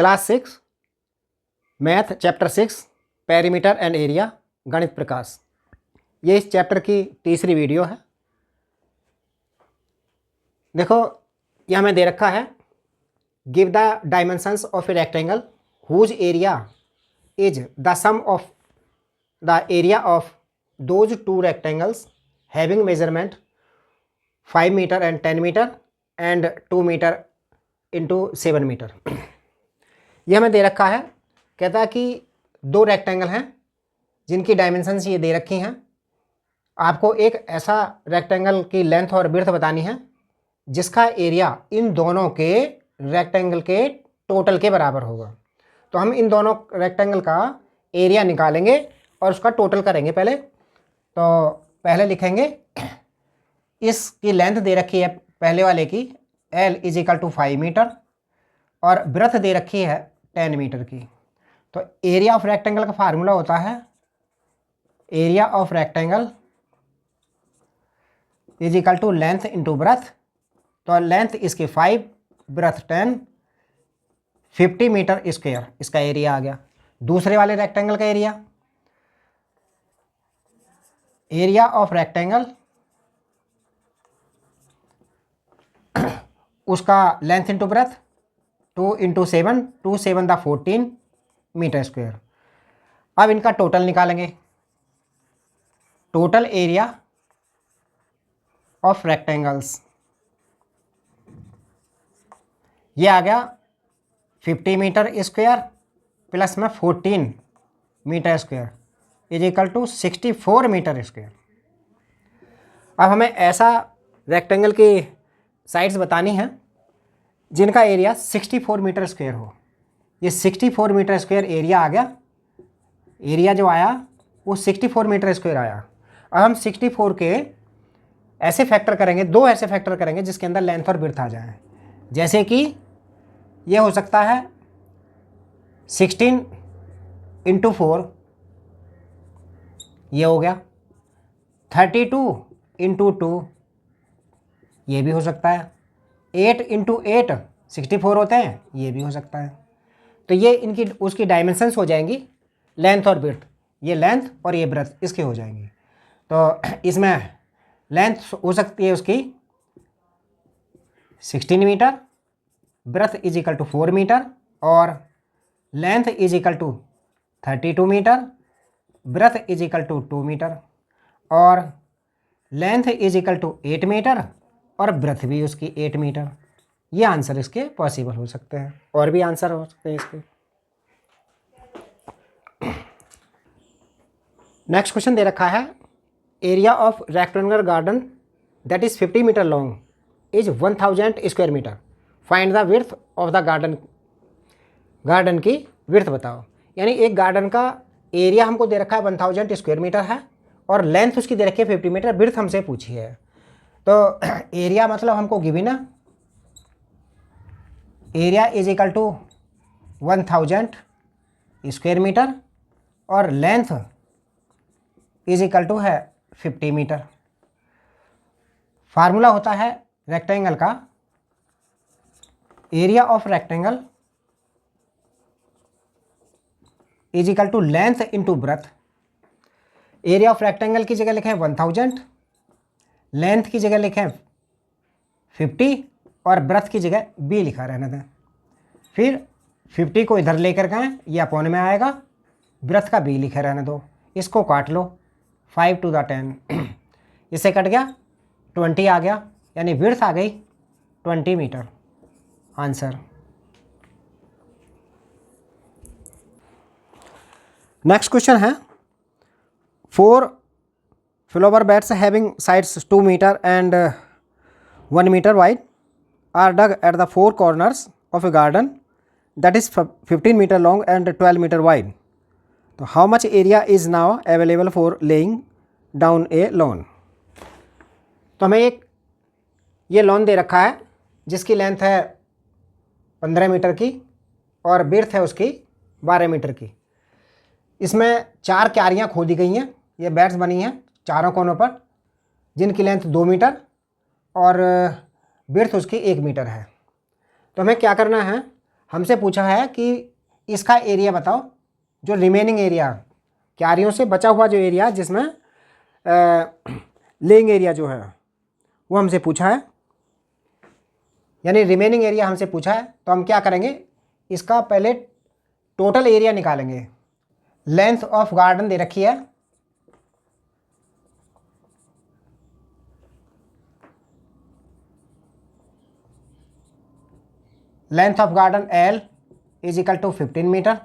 Class 6 math chapter 6 perimeter and area गणित प्रकाश। ये इस चैप्टर की तीसरी वीडियो है। देखो यह हमें दे रखा है, give the dimensions of a rectangle whose area is the sum of the area of those two rectangles having measurement 5 metre and 10 metre and 2 metre into 7 metre. यह हमें दे रखा है, कहता है कि दो रेक्टेंगल हैं जिनकी डायमेंशंस ये दे रखी हैं। आपको एक ऐसा रेक्टेंगल की लेंथ और विड्थ बतानी है जिसका एरिया इन दोनों के रेक्टेंगल के टोटल के बराबर होगा। तो हम इन दोनों रेक्टेंगल का एरिया निकालेंगे और उसका टोटल करेंगे। तो पहले लिखेंगे, इसकी लेंथ दे रखी है पहले वाले की L = 5 मीटर और ब्रेथ दे रखी है 10 मीटर की। तो एरिया ऑफ रेक्टेंगल का फार्मूला होता है area of rectangle = length into breadth. तो लेंथ इसकी 5, ब्रेथ 10, 50 मीटर स्क्वायर इसका एरिया आ गया। दूसरे वाले रेक्टेंगल का एरिया ऑफ रेक्टेंगल, उसका length into breadth 2 × 7, 2 × 7 = 14 metre square. अब इनका टोटल निकालेंगे। टोटल एरिया ऑफ रेक्टेंगल्स ये आ गया 50 मीटर स्क्वायर प्लस में 14 मीटर स्क्वायर = 64 मीटर स्क्वायर। अब हमें ऐसा रेक्टेंगल की साइड्स बतानी है जिनका एरिया 64 मीटर स्क्वायर हो। ये 64 मीटर स्क्वायर एरिया आ गया। एरिया जो आया वो 64 मीटर स्क्वायर आया। अब हम 64 के ऐसे फैक्टर करेंगे, दो ऐसे फैक्टर करेंगे जिसके अंदर लेंथ और विड्थ आ जाए। जैसे कि ये हो सकता है 16 × 4, ये हो गया 32 × 2, ये भी हो सकता है 8 × 8 64 होते हैं, ये भी हो सकता है। तो ये इनकी उसकी डायमेंशंस हो जाएंगी लेंथ और विड्थ। ये लेंथ और ये ब्रेथ इसकी हो जाएंगी। तो इसमें लेंथ हो सकती है उसकी 16 मीटर, ब्रेथ = 4 मीटर और लेंथ = 32 मीटर, ब्रेथ = 2 मीटर और लेंथ = 8 मीटर और ब्रेथ भी उसकी 8 मीटर। ये आंसर इसके पॉसिबल हो सकते हैं। और भी आंसर हो सकते हैं इसके। नेक्स्ट क्वेश्चन दे रखा है, area of rectangular garden that is 50 metre long is 1000 square metre. Find the width of the garden की विड्थ बताओ। यानी एक गार्डन का एरिया हमको दे रखा है 1000 स्क्वायर मीटर है और लेंथ उसकी दे रखी है 50 मीटर, विड्थ हमसे पूछी है। तो एरिया मतलब हमको गिवन है, एरिया = 1000 स्क्वायर मीटर और लेंथ = है 50 मीटर। फार्मूला होता है रेक्टेंगल का area of rectangle = length into breath. Area of rectangle की जगह लिखें 1000, लेंथ की जगह लिखें 50 और ब्रेथ की जगह b लिखा रहने दें। फिर 50 को इधर लेकर गए, ये अपॉन में आएगा, ब्रेथ का b लिखे रहने दो। इसको काट लो 5 × 10, इससे कट गया 20 आ गया, यानी विड्थ आ गई 20 मीटर। आंसर। नेक्स्ट क्वेश्चन है, 4 flower beds having sides 2 metre and 1 metre wide are dug at the 4 corners of a garden that is 15 metre long and 12 metre wide. तो how much area is now available for laying down a lawn. तो हमें ये lawn दे रखा है जिसकी length है 15 metre की और विड्थ है उसकी 12 मीटर की। इसमें 4 क्यारियाँ खोदी गई हैं, ये बेड्स बनी हैं चारों कोनों पर, जिनकी लेंथ 2 मीटर और विड्थ उसकी 1 मीटर है। तो हमें क्या करना है, हमसे पूछा है कि इसका एरिया बताओ, जो रिमेनिंग एरिया, क्यारियों से बचा हुआ जो एरिया जिसमें लेइंग एरिया जो है वो हमसे पूछा है, यानी रिमेनिंग एरिया हमसे पूछा है। तो हम क्या करेंगे, इसका पहले टोटल एरिया निकालेंगे। लेंथ ऑफ गार्डन दे रखी है, length of garden L is equal to 15 metre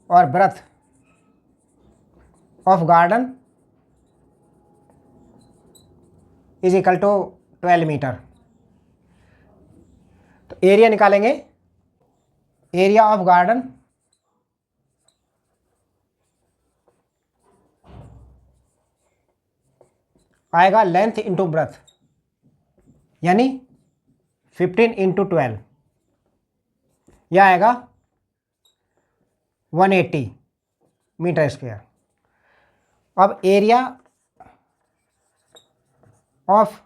और breadth of garden is equal to 12 metre. तो एरिया निकालेंगे, एरिया ऑफ गार्डन आएगा लेंथ इंटू ब्रेथ, यानी 15 इंटू 12, यह आएगा 180 मीटर स्क्वायर। अब एरिया ऑफ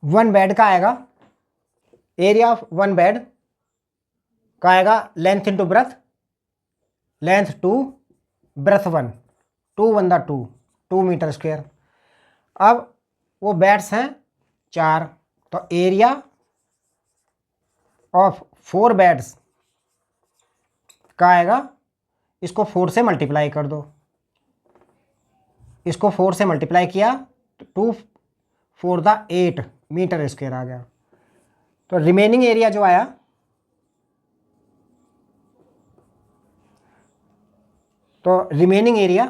वन बेड का आएगा, एरिया ऑफ वन बेड का आएगा length into breadth, length 2 breadth 1, 2 1 2 metre square. अब वो बेड्स हैं 4, तो एरिया ऑफ 4 बेड्स का आएगा, इसको 4 से मल्टीप्लाई कर दो, इसको 4 से मल्टीप्लाई किया तो 2 4 8 मीटर स्क्वायर आ गया। तो रिमेनिंग एरिया जो आया, तो रिमेनिंग एरिया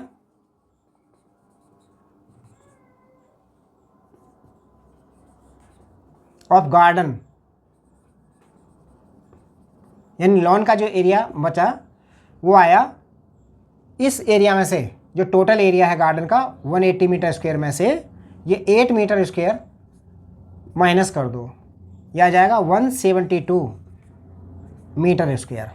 ऑफ गार्डन, यानी लॉन का जो एरिया बचा वो आया, इस एरिया में से जो टोटल एरिया है गार्डन का 180 मीटर स्क्वायर में से ये 8 मीटर स्क्वायर माइनस कर दो, यह आ जाएगा 172 मीटर स्क्वायर।